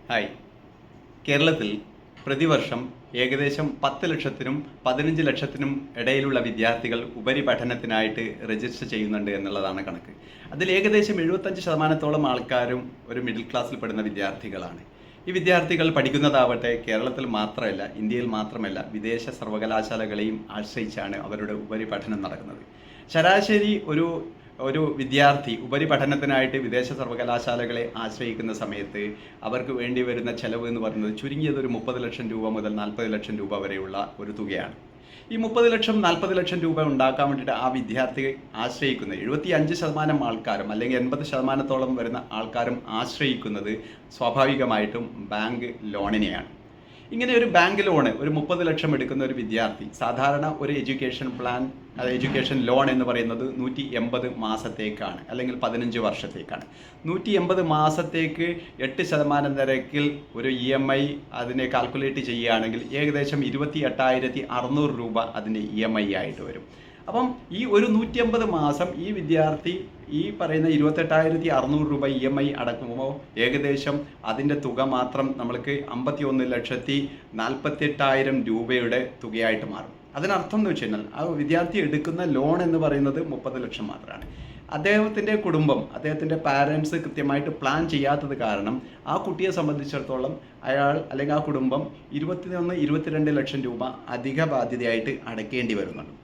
Hi. കേരളത്തിൽ പ്രതിവർഷം ഏകദേശം 10 ലക്ഷത്തിനും 15 ലക്ഷത്തിനും ഇടയിലുള്ള വിദ്യാർത്ഥികൾ ഉപരിപഠനത്തിനായിട്ട് രജിസ്റ്റർ ചെയ്യുന്നുണ്ട് എന്നുള്ളതാണ് കണക്ക്. അതിൽ ഏകദേശം 75% ആൾക്കാരും ഒരു മിഡിൽ ക്ലാസ്സിൽ പെടുന്ന വിദ്യാർത്ഥികളാണ്. ഈ വിദ്യാർത്ഥികൾ പഠിക്കുന്നതാവട്ടെ കേരളത്തിൽ മാത്രമല്ല, ഇന്ത്യയിൽ മാത്രമല്ല, വിദേശ സർവകലാശാലകളെയും ആശ്രയിച്ചാണ് അവരുടെ ഉപരിപഠനം നടക്കുന്നത്. ശരാശരി ഒരു ഒരു വിദ്യാർത്ഥി ഉപരിപഠനത്തിനായിട്ട് വിദേശ സർവകലാശാലകളെ ആശ്രയിക്കുന്ന സമയത്ത് അവർക്ക് വേണ്ടി വരുന്ന ചെലവ് എന്ന് പറയുന്നത് ചുരുങ്ങിയത് ഒരു 30 ലക്ഷം രൂപ മുതൽ 40 ലക്ഷം രൂപ വരെയുള്ള ഒരു തുകയാണ്. ഈ 30 ലക്ഷം 40 ലക്ഷം രൂപ ഉണ്ടാക്കാൻ വേണ്ടിയിട്ട് ആ വിദ്യാർത്ഥി ആശ്രയിക്കുന്നത് 75% ആൾക്കാരും അല്ലെങ്കിൽ 80%-ഓളം വരുന്ന ആൾക്കാരും ആശ്രയിക്കുന്നത് സ്വാഭാവികമായിട്ടും ബാങ്ക് ലോണിനെയാണ്. ഇങ്ങനെ ഒരു ബാങ്ക് ലോണ് ഒരു 30 ലക്ഷം എടുക്കുന്ന ഒരു വിദ്യാർത്ഥി സാധാരണ ഒരു എഡ്യൂക്കേഷൻ ലോൺ എന്ന് പറയുന്നത് 180 മാസത്തേക്കാണ്, അല്ലെങ്കിൽ 15 വർഷത്തേക്കാണ്. 180 മാസത്തേക്ക് 8% നിരക്കിൽ ഒരു EMI അതിനെ കാൽക്കുലേറ്റ് ചെയ്യുകയാണെങ്കിൽ ഏകദേശം 28,600 രൂപ അതിന് EMI ആയിട്ട് വരും. അപ്പം ഈ ഒരു 150 മാസം ഈ വിദ്യാർത്ഥി ഈ പറയുന്ന 28,600 രൂപ EMI അടക്കുമ്പോൾ ഏകദേശം അതിൻ്റെ തുക മാത്രം നമ്മൾക്ക് 51,48,000 രൂപയുടെ തുകയായിട്ട് മാറും. അതിനർത്ഥം എന്ന് വെച്ച് കഴിഞ്ഞാൽ ആ വിദ്യാർത്ഥി എടുക്കുന്ന ലോൺ എന്ന് പറയുന്നത് 30 ലക്ഷം മാത്രമാണ്. അദ്ദേഹത്തിൻ്റെ കുടുംബം, അദ്ദേഹത്തിൻ്റെ പാരൻസ് കൃത്യമായിട്ട് പ്ലാൻ ചെയ്യാത്തത് കാരണം ആ കുട്ടിയെ സംബന്ധിച്ചിടത്തോളം അയാൾ അല്ലെങ്കിൽ ആ കുടുംബം 21-22 ലക്ഷം രൂപ അധിക ബാധ്യതയായിട്ട് അടയ്ക്കേണ്ടി വരുന്നുണ്ട്.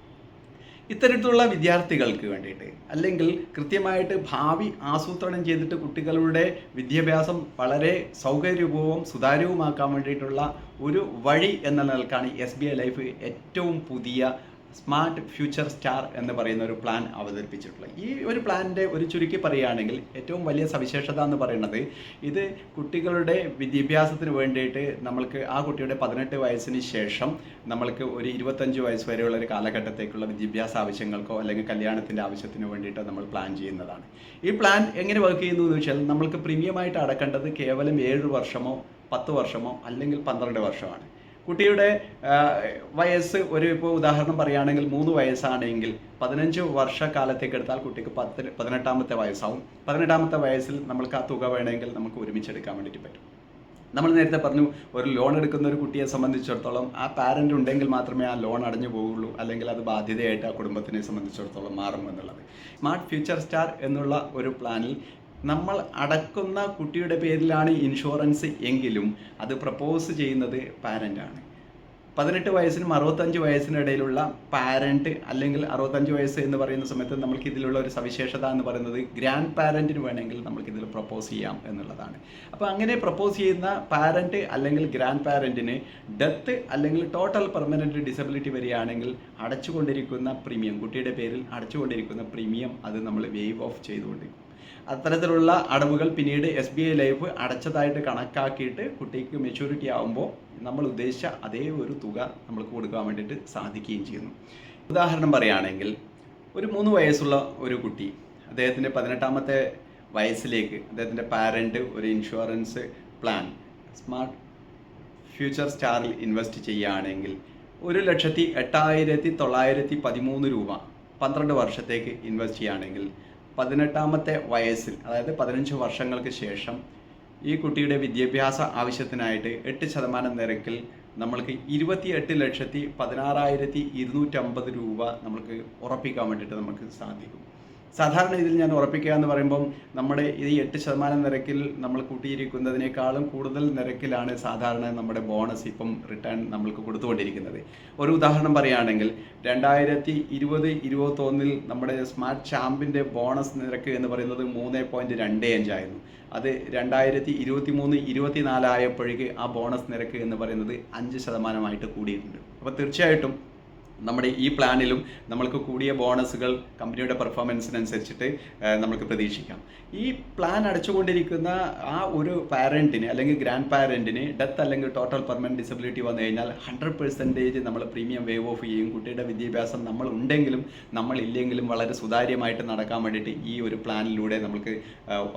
ഇത്തരത്തിലുള്ള വിദ്യാർത്ഥികൾക്ക് വേണ്ടിയിട്ട് അല്ലെങ്കിൽ കൃത്യമായിട്ട് ഭാവി ആസൂത്രണം ചെയ്തിട്ട് കുട്ടികളുടെ വിദ്യാഭ്യാസം വളരെ സൗകര്യപൂർവ്വം സുതാര്യവുമാക്കാൻ വേണ്ടിയിട്ടുള്ള ഒരു വഴി എന്ന നിലക്കാണ് SBI ലൈഫ് ഏറ്റവും പുതിയ സ്മാർട്ട് ഫ്യൂച്ചർ സ്റ്റാർ എന്ന് പറയുന്ന ഒരു പ്ലാൻ അവതരിപ്പിച്ചിട്ടുള്ളത്. ഈ ഒരു പ്ലാനിൻ്റെ ഒരു ചുരുക്കി പറയുകയാണെങ്കിൽ ഏറ്റവും വലിയ സവിശേഷത എന്ന് പറയുന്നത് ഇത് കുട്ടികളുടെ വിദ്യാഭ്യാസത്തിന് വേണ്ടിയിട്ട് നമ്മൾക്ക് ആ കുട്ടിയുടെ 18 വയസ്സിന് ശേഷം നമ്മൾക്ക് ഒരു 25 വയസ്സ് വരെയുള്ള ഒരു കാലഘട്ടത്തേക്കുള്ള വിദ്യാഭ്യാസ ആവശ്യങ്ങൾക്കോ അല്ലെങ്കിൽ കല്യാണത്തിൻ്റെ ആവശ്യത്തിന് വേണ്ടിയിട്ടോ നമ്മൾ പ്ലാൻ ചെയ്യുന്നതാണ്. ഈ പ്ലാൻ എങ്ങനെ വർക്ക് ചെയ്യുന്നു എന്ന് വെച്ചാൽ നമ്മൾക്ക് പ്രീമിയമായിട്ട് അടക്കേണ്ടത് കേവലം 7 വർഷമോ 10 വർഷമോ അല്ലെങ്കിൽ 12 വർഷമാണ്. കുട്ടിയുടെ വയസ്സ് ഇപ്പോൾ ഉദാഹരണം പറയുകയാണെങ്കിൽ 3 വയസ്സാണെങ്കിൽ 15 വർഷക്കാലത്തേക്ക് എടുത്താൽ കുട്ടിക്ക് 18-ാമത്തെ വയസ്സാവും. 18-ാമത്തെ വയസ്സിൽ നമ്മൾക്ക് ആ തുക വേണമെങ്കിൽ നമുക്ക് ഒരുമിച്ചെടുക്കാൻ വേണ്ടിയിട്ട് പറ്റും. നമ്മൾ നേരത്തെ പറഞ്ഞു, ഒരു ലോൺ എടുക്കുന്ന ഒരു കുട്ടിയെ സംബന്ധിച്ചിടത്തോളം ആ പാരൻ്റ് ഉണ്ടെങ്കിൽ മാത്രമേ ആ ലോൺ അടഞ്ഞു പോവുള്ളൂ, അല്ലെങ്കിൽ അത് ബാധ്യതയായിട്ട് ആ കുടുംബത്തിനെ സംബന്ധിച്ചിടത്തോളം മാറും എന്നുള്ളത്. സ്മാർട്ട് ഫ്യൂച്ചർ സ്റ്റാർ എന്നുള്ള ഒരു പ്ലാനിൽ നമ്മൾ അടക്കുന്ന കുട്ടിയുടെ പേരിലാണ് ഇൻഷുറൻസ് എങ്കിലും അത് പ്രപ്പോസ് ചെയ്യുന്നത് പാരൻ്റാണ്. 18 വയസ്സിനും 65 വയസ്സിനിടയിലുള്ള പാരൻറ്റ് അല്ലെങ്കിൽ 65 വയസ്സ് എന്ന് പറയുന്ന സമയത്ത് നമ്മൾക്ക് ഇതിലുള്ള ഒരു സവിശേഷത എന്ന് പറയുന്നത് ഗ്രാൻഡ് പാരൻറ്റിന് വേണമെങ്കിൽ നമ്മൾക്കിതിൽ പ്രപ്പോസ് ചെയ്യാം എന്നുള്ളതാണ്. അപ്പോൾ അങ്ങനെ പ്രപ്പോസ് ചെയ്യുന്ന പാരൻറ്റ് അല്ലെങ്കിൽ ഗ്രാൻഡ് പാരൻറ്റിന് ഡെത്ത് അല്ലെങ്കിൽ ടോട്ടൽ പെർമനൻറ്റ് ഡിസബിലിറ്റി വരികയാണെങ്കിൽ അടച്ചുകൊണ്ടിരിക്കുന്ന പ്രീമിയം, കുട്ടിയുടെ പേരിൽ അടച്ചുകൊണ്ടിരിക്കുന്ന പ്രീമിയം അത് നമ്മൾ വേവ് ഓഫ് ചെയ്തുകൊണ്ടിരിക്കും. അത്തരത്തിലുള്ള അടവുകൾ പിന്നീട് SBI ലൈഫ് അടച്ചതായിട്ട് കണക്കാക്കിയിട്ട് കുട്ടിക്ക് മെച്യൂരിറ്റി ആകുമ്പോൾ നമ്മൾ ഉദ്ദേശിച്ച അതേ ഒരു തുക നമ്മൾക്ക് കൊടുക്കാൻ വേണ്ടിയിട്ട് സാധിക്കുകയും ചെയ്യുന്നു. ഉദാഹരണം പറയുകയാണെങ്കിൽ ഒരു 3 വയസ്സുള്ള ഒരു കുട്ടി അദ്ദേഹത്തിൻ്റെ 18-ാമത്തെ വയസ്സിലേക്ക് അദ്ദേഹത്തിൻ്റെ പാരൻറ്റ് ഒരു ഇൻഷുറൻസ് പ്ലാൻ സ്മാർട്ട് ഫ്യൂച്ചർ സ്റ്റാറിൽ ഇൻവെസ്റ്റ് ചെയ്യുകയാണെങ്കിൽ 1,08,913 രൂപ 12 വർഷത്തേക്ക് ഇൻവെസ്റ്റ് ചെയ്യുകയാണെങ്കിൽ 18-ാമത്തെ വയസ്സിൽ, അതായത് 15 വർഷങ്ങൾക്ക് ശേഷം ഈ കുട്ടിയുടെ വിദ്യാഭ്യാസ ആവശ്യത്തിനായിട്ട് 8% നിരക്കിൽ നമ്മൾക്ക് 28,16,250 രൂപ നമ്മൾക്ക് ഉറപ്പിക്കാൻ വേണ്ടിയിട്ട് നമുക്ക് സാധിക്കും. സാധാരണ ഇതിൽ ഞാൻ ഉറപ്പിക്കുക എന്ന് പറയുമ്പം നമ്മുടെ ഈ 8% നിരക്കിൽ നമ്മൾ കൂട്ടിയിരിക്കുന്നതിനേക്കാളും കൂടുതൽ നിരക്കിലാണ് സാധാരണ നമ്മുടെ ബോണസ് ഇപ്പം റിട്ടേൺ നമ്മൾക്ക് കൊടുത്തുകൊണ്ടിരിക്കുന്നത്. ഒരു ഉദാഹരണം പറയുകയാണെങ്കിൽ 2020-21 നമ്മുടെ സ്മാർട്ട് ചാമ്പിൻ്റെ ബോണസ് നിരക്ക് എന്ന് പറയുന്നത് 3.25 ആയിരുന്നു. അത് 2023-24 ആയപ്പോഴേക്ക് ആ ബോണസ് നിരക്ക് എന്ന് പറയുന്നത് 5% കൂടിയിട്ടുണ്ട്. അപ്പോൾ തീർച്ചയായിട്ടും നമ്മുടെ ഈ പ്ലാനിലും നമ്മൾക്ക് കൂടിയ ബോണസുകൾ കമ്പനിയുടെ പെർഫോമൻസിനനുസരിച്ചിട്ട് നമുക്ക് പ്രതീക്ഷിക്കാം. ഈ പ്ലാൻ അടച്ചുകൊണ്ടിരിക്കുന്ന ആ ഒരു പാരൻറ്റിന് അല്ലെങ്കിൽ ഗ്രാൻഡ് പാരൻറ്റിന് ഡെത്ത് അല്ലെങ്കിൽ ടോട്ടൽ പെർമനൻറ്റ് ഡിസബിലിറ്റി വന്നു കഴിഞ്ഞാൽ 100% നമ്മൾ പ്രീമിയം വേവ് ഓഫ് ചെയ്യും. കുട്ടിയുടെ വിദ്യാഭ്യാസം നമ്മൾ ഉണ്ടെങ്കിലും നമ്മൾ ഇല്ലെങ്കിലും വളരെ സുതാര്യമായിട്ട് നടക്കാൻ വേണ്ടിയിട്ട് ഈ ഒരു പ്ലാനിലൂടെ നമുക്ക്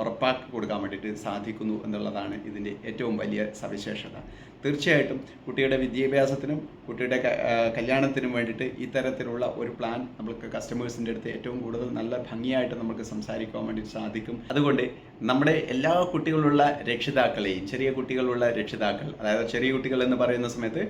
ഉറപ്പാക്കി കൊടുക്കാൻ വേണ്ടിയിട്ട് സാധിക്കുന്നു എന്നുള്ളതാണ് ഇതിൻ്റെ ഏറ്റവും വലിയ സവിശേഷത. തീർച്ചയായിട്ടും കുട്ടിയുടെ വിദ്യാഭ്യാസത്തിനും കുട്ടിയുടെ കല്യാണത്തിനും വേണ്ടി വേണ്ടിയിട്ട് ഇത്തരത്തിലുള്ള ഒരു പ്ലാൻ നമുക്ക് കസ്റ്റമേഴ്സിൻ്റെ അടുത്ത് ഏറ്റവും കൂടുതൽ നല്ല ഭംഗിയായിട്ട് നമുക്ക് സംസാരിക്കാൻ വേണ്ടിയിട്ട് സാധിക്കും. അതുകൊണ്ട് നമ്മുടെ എല്ലാ കുട്ടികളുള്ള രക്ഷിതാക്കളെയും, ചെറിയ കുട്ടികളുള്ള രക്ഷിതാക്കൾ, അതായത് ചെറിയ കുട്ടികൾ എന്ന് പറയുന്ന സമയത്ത്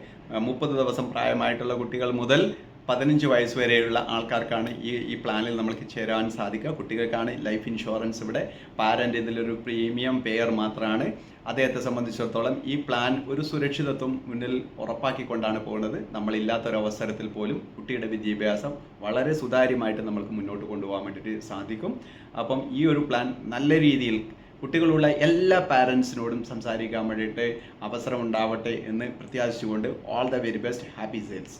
30 ദിവസം പ്രായമായിട്ടുള്ള കുട്ടികൾ മുതൽ 15 വയസ്സ് വരെയുള്ള ആൾക്കാർക്കാണ് ഈ പ്ലാനിൽ നമുക്ക് ചേരാൻ സാധിക്കുക. കുട്ടികൾക്കാണ് ലൈഫ് ഇൻഷുറൻസ് ഇവിടെ. പാരൻ്റ് ഇതിലൊരു പ്രീമിയം പെയർ മാത്രമാണ്. അദ്ദേഹത്തെ സംബന്ധിച്ചിടത്തോളം ഈ പ്ലാൻ ഒരു സുരക്ഷിതത്വം മുന്നിൽ ഉറപ്പാക്കിക്കൊണ്ടാണ് പോകുന്നത്. നമ്മളില്ലാത്തൊരവസരത്തിൽ പോലും കുട്ടിയുടെ വിദ്യാഭ്യാസം വളരെ സുതാര്യമായിട്ട് നമ്മൾക്ക് മുന്നോട്ട് കൊണ്ടുപോകാൻ വേണ്ടിയിട്ട് സാധിക്കും. അപ്പം ഈ ഒരു പ്ലാൻ നല്ല രീതിയിൽ കുട്ടികളുള്ള എല്ലാ പാരൻസിനോടും സംസാരിക്കാൻ വേണ്ടിയിട്ട് അവസരം ഉണ്ടാവട്ടെ എന്ന് പ്രത്യാശിച്ചുകൊണ്ട് all the very best, happy sales.